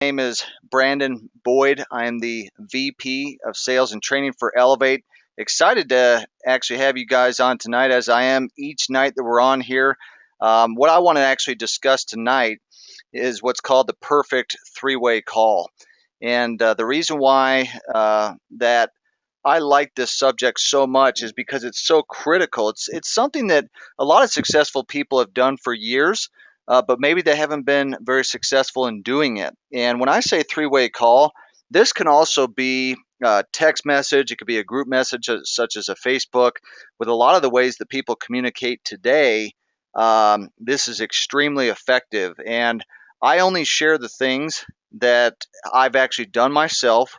name is Brandon Boyd. I am the VP of Sales and Training for Elevate. Excited to actually have you guys on tonight, as I am each night that we're on here. What I want to actually discuss tonight is what's called the perfect three-way call. And the reason why that I like this subject so much is because it's so critical. It's something that a lot of successful people have done for years, but maybe they haven't been very successful in doing it. And when I say three-way call, this can also be a text message. It could be a group message, such as a Facebook. With a lot of the ways that people communicate today, this is extremely effective. And I only share the things that I've actually done myself,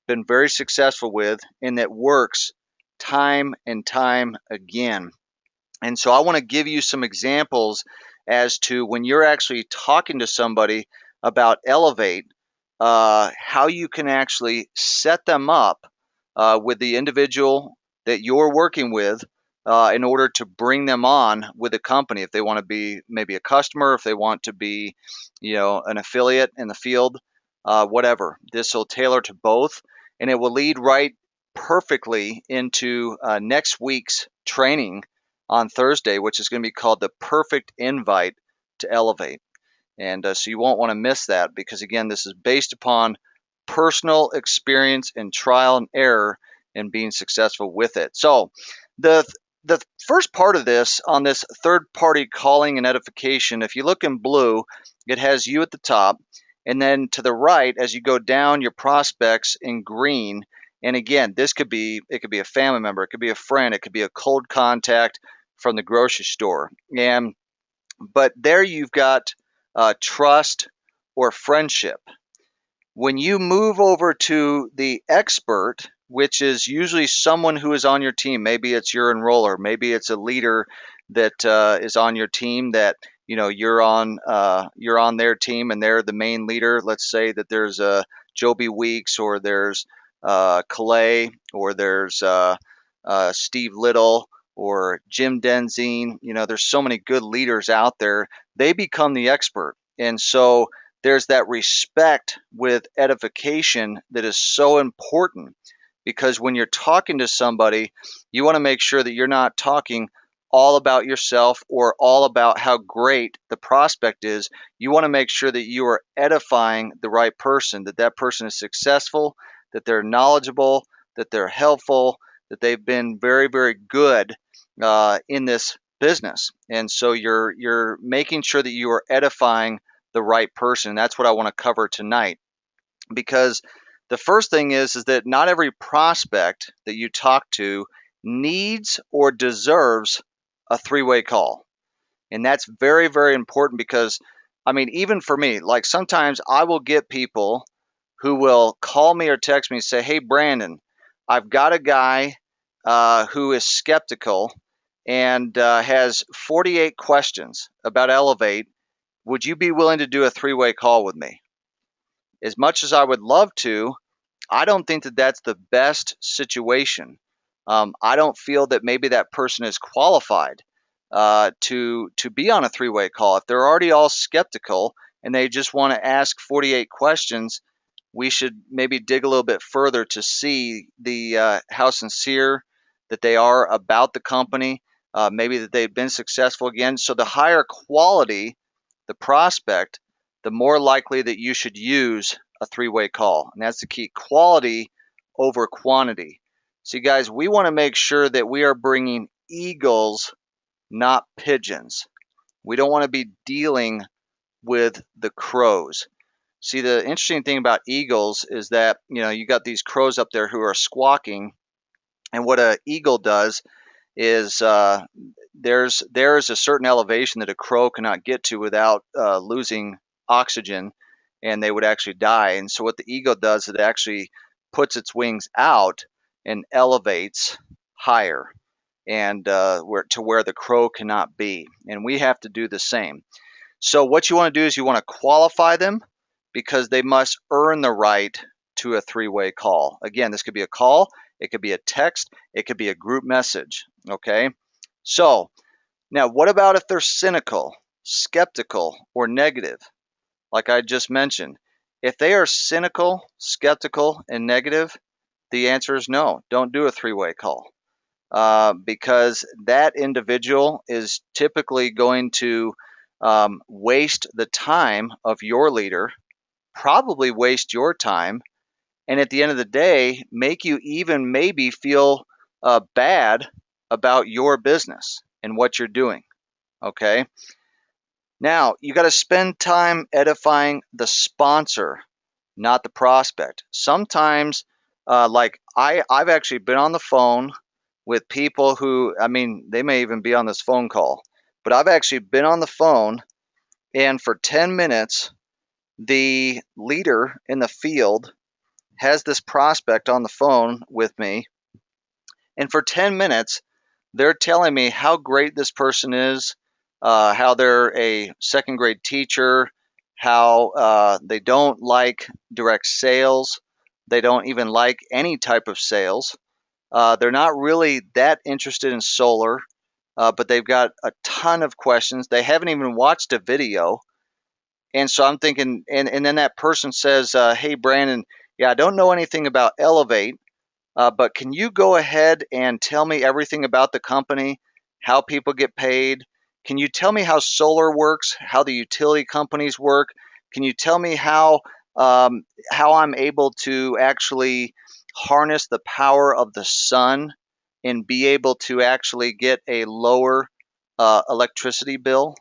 been very successful with, and that works time and time again. And so I want to give you some examples as to when you're actually talking to somebody about Elevate, how you can actually set them up with the individual that you're working with in order to bring them on with the company. If they want to be maybe a customer, if they want to be, an affiliate in the field, whatever. This will tailor to both, and it will lead right perfectly into next week's training on Thursday, which is going to be called the Perfect Invite to Elevate. And so you won't want to miss that, because, again, this is based upon personal experience and trial and error in being successful with it. So the the first part of this, on this third party calling and edification, if you look in blue, it has you at the top. And then to the right, as you go down, your prospects in green. And again, it could be a family member, it could be a friend, it could be a cold contact from the grocery store. But there you've got trust or friendship. When you move over to the expert, which is usually someone who is on your team, maybe it's your enroller, maybe it's a leader that is on your team, that you're on their team and they're the main leader. Let's say that there's Joby Weeks, or there's Calais, or there's Steve Little, or Jim Denzine. There's so many good leaders out there. They become the expert. And so there's that respect with edification that is so important, because when you're talking to somebody, you want to make sure that you're not talking all about yourself or all about how great the prospect is. You want to make sure that you are edifying the right person, that that person is successful, that they're knowledgeable, that they're helpful, that they've been very, very good in this business. And so you're making sure that you are edifying the right person. That's what I want to cover tonight, because the first thing is that not every prospect that you talk to needs or deserves a three-way call. And that's very, very important, because I mean, even for me, like, sometimes I will get people who will call me or text me and say, "Hey, Brandon, I've got a guy who is skeptical and has 48 questions about Elevate. Would you be willing to do a three-way call with me?" As much as I would love to, I don't think that that's the best situation. I don't feel that maybe that person is qualified to be on a three-way call. If they're already all skeptical and they just want to ask 48 questions, we should maybe dig a little bit further to see how sincere that they are about the company, maybe that they've been successful again. So the higher quality the prospect, the more likely that you should use a three-way call. And that's the key: quality over quantity. See, guys, we want to make sure that we are bringing eagles, not pigeons. We don't want to be dealing with the crows. See, the interesting thing about eagles is that, you got these crows up there who are squawking, and what an eagle does is there's a certain elevation that a crow cannot get to without losing oxygen, and they would actually die. And so what the eagle does, it actually puts its wings out and elevates higher, and where the crow cannot be. And we have to do the same. So what you want to do is you want to qualify them, because they must earn the right to a three-way call. Again, this could be a call, it could be a text, it could be a group message. Okay? So now, what about if they're cynical, skeptical, or negative? Like I just mentioned, If they are cynical, skeptical, and negative, the answer is no. Don't do a three-way call, because that individual is typically going to waste the time of your leader, probably waste your time, and at the end of the day, make you even maybe feel bad about your business and what you're doing. Okay. Now, you got to spend time edifying the sponsor, not the prospect. Sometimes, like I've actually been on the phone with people who, I mean, they may even be on this phone call, but I've actually been on the phone, and for 10 minutes, the leader in the field has this prospect on the phone with me. And for 10 minutes, they're telling me how great this person is, how they're a second grade teacher, how they don't like direct sales. They don't even like any type of sales. They're not really that interested in solar, but they've got a ton of questions. They haven't even watched a video. And so I'm thinking, and then that person says, hey, Brandon, yeah, I don't know anything about Elevate, but can you go ahead and tell me everything about the company, how people get paid? Can you tell me how solar works, how the utility companies work? Can you tell me how I'm able to actually harness the power of the sun and be able to actually get a lower electricity bill?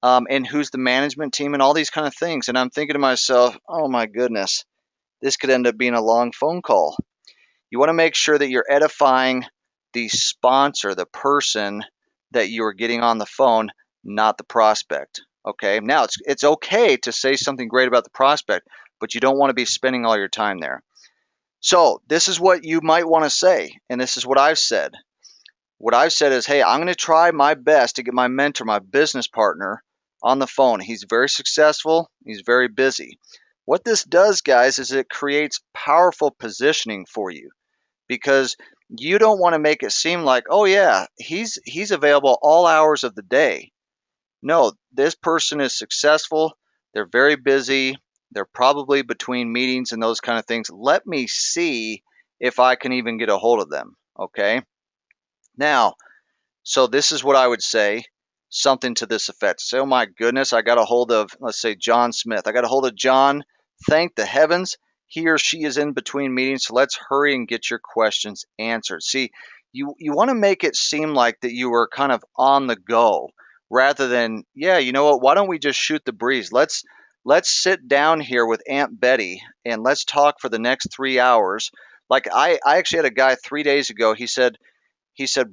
And who's the management team and all these kind of things? And I'm thinking to myself, oh my goodness, this could end up being a long phone call. You want to make sure that you're edifying the sponsor, the person that you are getting on the phone, not the prospect. Okay. Now it's okay to say something great about the prospect, but you don't want to be spending all your time there. So this is what you might want to say, and this is what I've said. What I've said is, hey, I'm going to try my best to get my mentor, my business partner, on the phone. He's very successful. He's very busy. What this does, guys, is it creates powerful positioning for you, because you don't want to make it seem like, oh yeah, he's available all hours of the day. No, this person is successful. They're very busy. They're probably between meetings and those kind of things. Let me see if I can even get a hold of them. Okay. Now, so this is what I would say, something to this effect. Say, oh my goodness, I got a hold of, let's say, John Smith. I got a hold of John. Thank the heavens, he or she is in between meetings. So let's hurry and get your questions answered. See, you want to make it seem like that you are kind of on the go, rather than, yeah, you know what? Why don't we just shoot the breeze? Let's sit down here with Aunt Betty and let's talk for the next 3 hours. Like I actually had a guy 3 days ago. He said,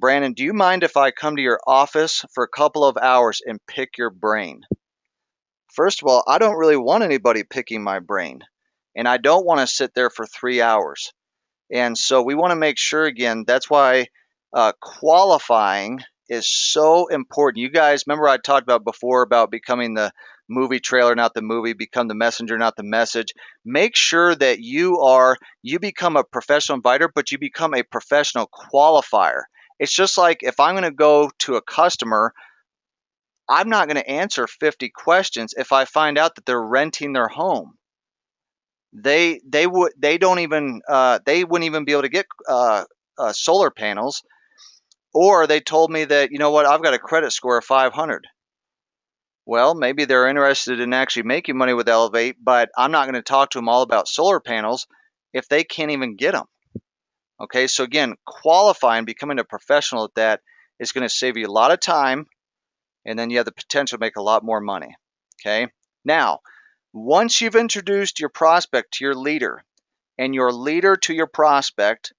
Brandon, do you mind if I come to your office for a couple of hours and pick your brain? First of all, I don't really want anybody picking my brain, and I don't want to sit there for 3 hours. And so we want to make sure, again, that's why qualifying is so important. You guys remember I talked about before about becoming the movie trailer, not the movie, become the messenger, not the message. Make sure that you become a professional inviter, but you become a professional qualifier. It's just like if I'm going to go to a customer, I'm not going to answer 50 questions if I find out that they're renting their home. They don't even they wouldn't even be able to get solar panels, or they told me that, you know what, I've got a credit score of 500. Well, maybe they're interested in actually making money with Elevate, but I'm not going to talk to them all about solar panels if they can't even get them. Okay, so again, qualifying, becoming a professional at that is going to save you a lot of time, and then you have the potential to make a lot more money. Okay, now, once you've introduced your prospect to your leader and your leader to your prospect,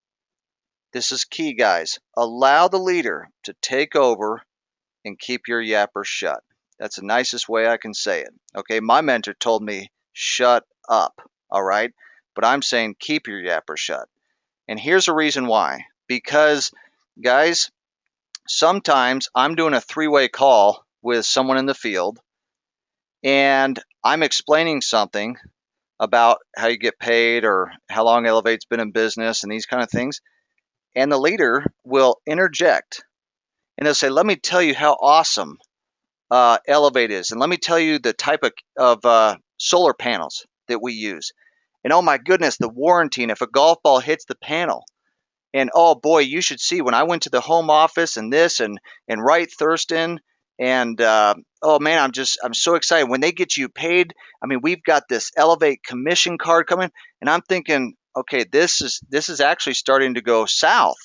this is key, guys. Allow the leader to take over and keep your yapper shut. That's the nicest way I can say it. Okay, my mentor told me, shut up. All right, but I'm saying keep your yapper shut. And here's a reason why. Because, guys, sometimes I'm doing a three-way call with someone in the field, and I'm explaining something about how you get paid or how long Elevate's been in business and these kind of things. And the leader will interject and they'll say, let me tell you how awesome Elevate is. And let me tell you the type of solar panels. that we use. And oh my goodness, the warranty, and if a golf ball hits the panel. And oh boy, you should see when I went to the home office and this and Wright Thurston and oh man, I'm so excited when they get you paid. I mean, we've got this Elevate commission card coming, and I'm thinking, okay, this is actually starting to go south.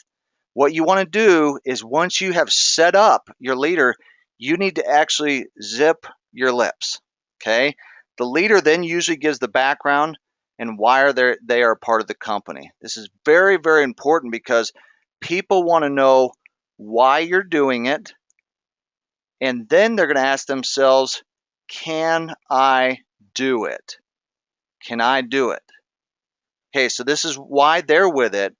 What you want to do is once you have set up your leader, you need to actually zip your lips. Okay, the leader then usually gives the background and why they are part of the company. This is very, very important because people want to know why you're doing it, and then they're going to ask themselves, can I do it? Can I do it? Okay, so this is why they're with it,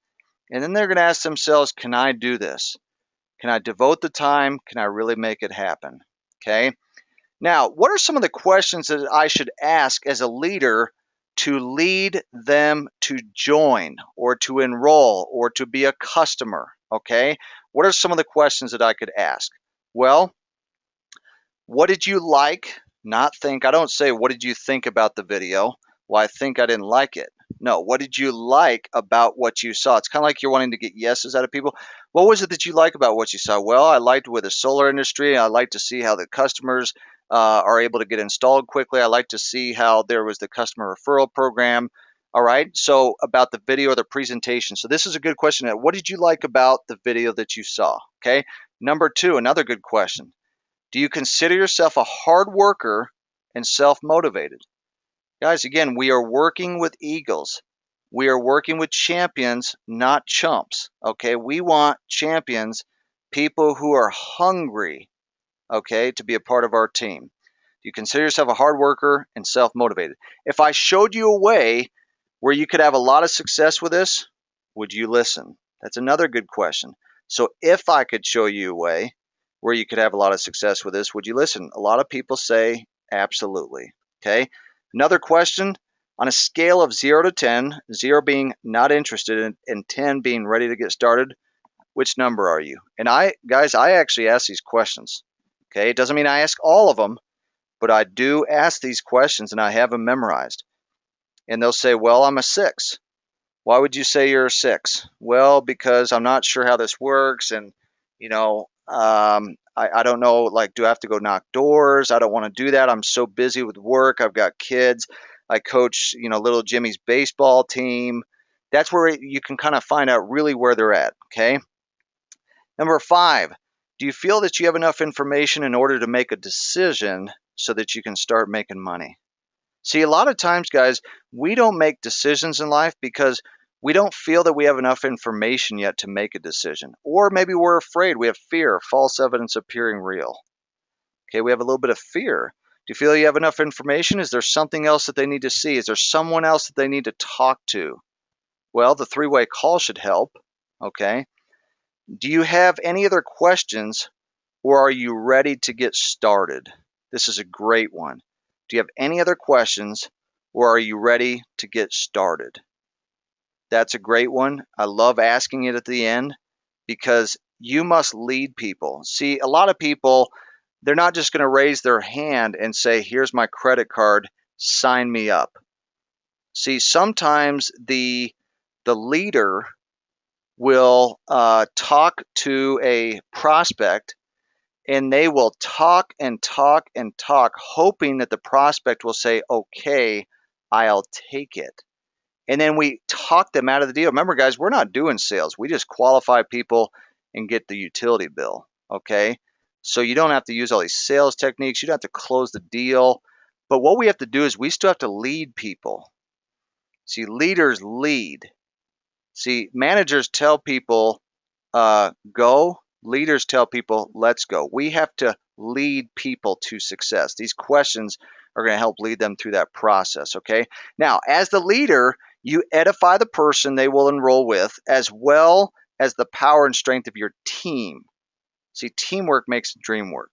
and then they're going to ask themselves, can I do this? Can I devote the time? Can I really make it happen? Okay. Now, what are some of the questions that I should ask as a leader to lead them to join or to enroll or to be a customer? Okay. What are some of the questions that I could ask? Well, what did you like? Not think. I don't say, what did you think about the video? Well, I think I didn't like it. No, what did you like about what you saw? It's kind of like you're wanting to get yeses out of people. What was it that you like about what you saw? Well, I liked with the solar industry. I like to see how the customers are able to get installed quickly. I like to see how there was the customer referral program. All right. So about the video or the presentation. So this is a good question. What did you like about the video that you saw? Okay. Number two, another good question. Do you consider yourself a hard worker and self-motivated? Guys, again, we are working with eagles. We are working with champions, not chumps. Okay, we want champions, people who are hungry, okay, to be a part of our team. Do you consider yourself a hard worker and self-motivated? If I showed you a way where you could have a lot of success with this, would you listen? That's another good question. So if I could show you a way where you could have a lot of success with this, would you listen? A lot of people say absolutely. Okay. Another question, on a scale of 0 to 10, 0 being not interested and 10 being ready to get started, which number are you? And I actually ask these questions. Okay. It doesn't mean I ask all of them, but I do ask these questions and I have them memorized. And they'll say, well, I'm a 6. Why would you say you're a 6? Well, because I'm not sure how this works, and I don't know, like, do I have to go knock doors? I don't want to do that. I'm so busy with work. I've got kids. I coach, little Jimmy's baseball team. That's where you can kind of find out really where they're at. Okay. Number 5, do you feel that you have enough information in order to make a decision so that you can start making money? See, a lot of times, guys, we don't make decisions in life because we don't feel that we have enough information yet to make a decision. Or maybe we're afraid. We have fear, false evidence appearing real. Okay, we have a little bit of fear. Do you feel you have enough information? Is there something else that they need to see? Is there someone else that they need to talk to? Well, the 3-way call should help. Okay. Do you have any other questions, or are you ready to get started? This is a great one. Do you have any other questions, or are you ready to get started? That's a great one. I love asking it at the end because you must lead people. See, a lot of people, they're not just going to raise their hand and say, here's my credit card, sign me up. See, sometimes the leader will talk to a prospect, and they will talk and talk and talk, hoping that the prospect will say, okay, I'll take it. And then we talk them out of the deal. Remember, guys, we're not doing sales. We just qualify people and get the utility bill, okay? So you don't have to use all these sales techniques. You don't have to close the deal. But what we have to do is we still have to lead people. See, leaders lead. See, managers tell people, go. Leaders tell people, let's go. We have to lead people to success. These questions are going to help lead them through that process, okay? Now, as the leader, you edify the person they will enroll with, as well as the power and strength of your team. See, teamwork makes the dream work.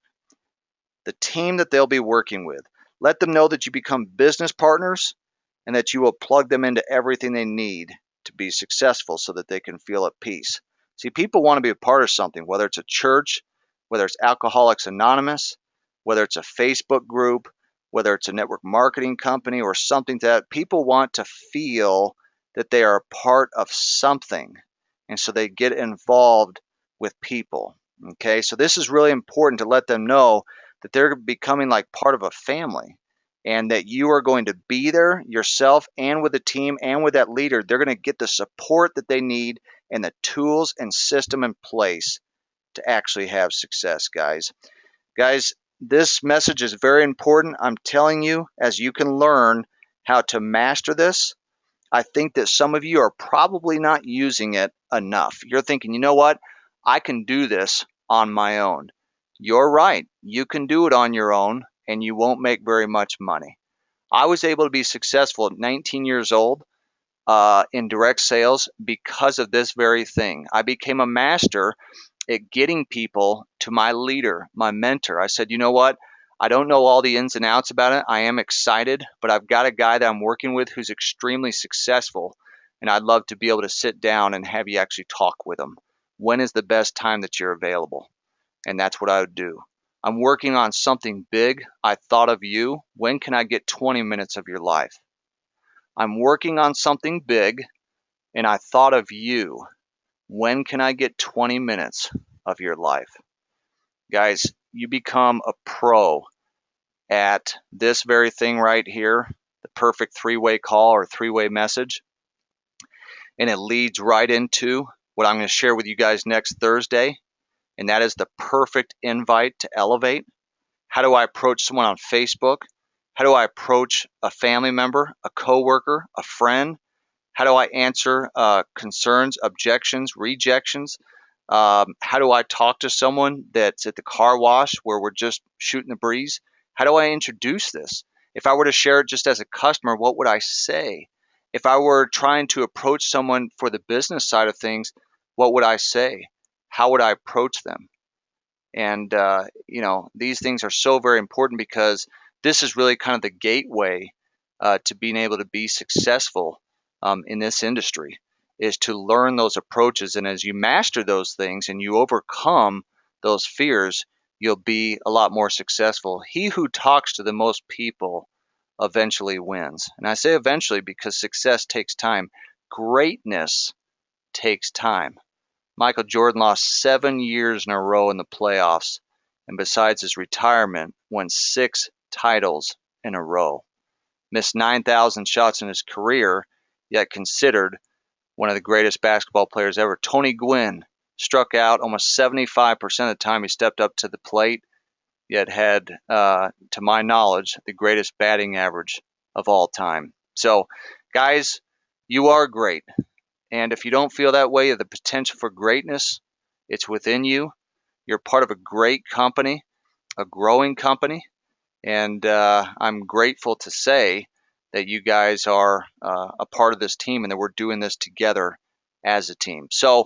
The team that they'll be working with. Let them know that you become business partners and that you will plug them into everything they need to be successful so that they can feel at peace. See, people want to be a part of something, whether it's a church, whether it's Alcoholics Anonymous, whether it's a Facebook group, whether it's a network marketing company or something that people want to feel that they are a part of something. And so they get involved with people. Okay, so this is really important to let them know that they're becoming like part of a family and that you are going to be there yourself and with the team and with that leader. They're going to get the support that they need and the tools and system in place to actually have success, guys. Guys, this message is very important. I'm telling you, as you can learn how to master this, I think that some of you are probably not using it enough. You're thinking, you know what? I can do this on my own. You're right. You can do it on your own and you won't make very much money. I was able to be successful at 19 years old in direct sales because of this very thing. I became a master at getting people to my leader, my mentor. I said, you know what? I don't know all the ins and outs about it. I am excited, but I've got a guy that I'm working with who's extremely successful, and I'd love to be able to sit down and have you actually talk with him. When is the best time that you're available? And that's what I would do. I'm working on something big. I thought of you. When can I get 20 minutes of your life? I'm working on something big, and I thought of you. When can I get 20 minutes of your life? Guys, you become a pro at this very thing right here, the perfect three-way call or three-way message. And it leads right into what I'm going to share with you guys next Thursday, and that is the perfect invite to elevate. How do I approach someone on Facebook? How do I approach a family member, a coworker, a friend? How do I answer concerns, objections, rejections? How do I talk to someone that's at the car wash where we're just shooting the breeze? How do I introduce this? If I were to share it just as a customer, what would I say? If I were trying to approach someone for the business side of things, what would I say? How would I approach them? And, these things are so very important because this is really kind of the gateway to being able to be successful in this industry is to learn those approaches. And as you master those things and you overcome those fears, you'll be a lot more successful. He who talks to the most people eventually wins. And I say eventually because success takes time. Greatness takes time. Michael Jordan lost 7 years in a row in the playoffs, and besides his retirement, won 6 titles in a row. Missed 9,000 shots in his career, yet considered one of the greatest basketball players ever. Tony Gwynn struck out almost 75% of the time he stepped up to the plate, yet had, to my knowledge, the greatest batting average of all time. So, guys, you are great. And if you don't feel that way, the potential for greatness, it's within you. You're part of a great company, a growing company. And I'm grateful to say that you guys are a part of this team and that we're doing this together as a team. So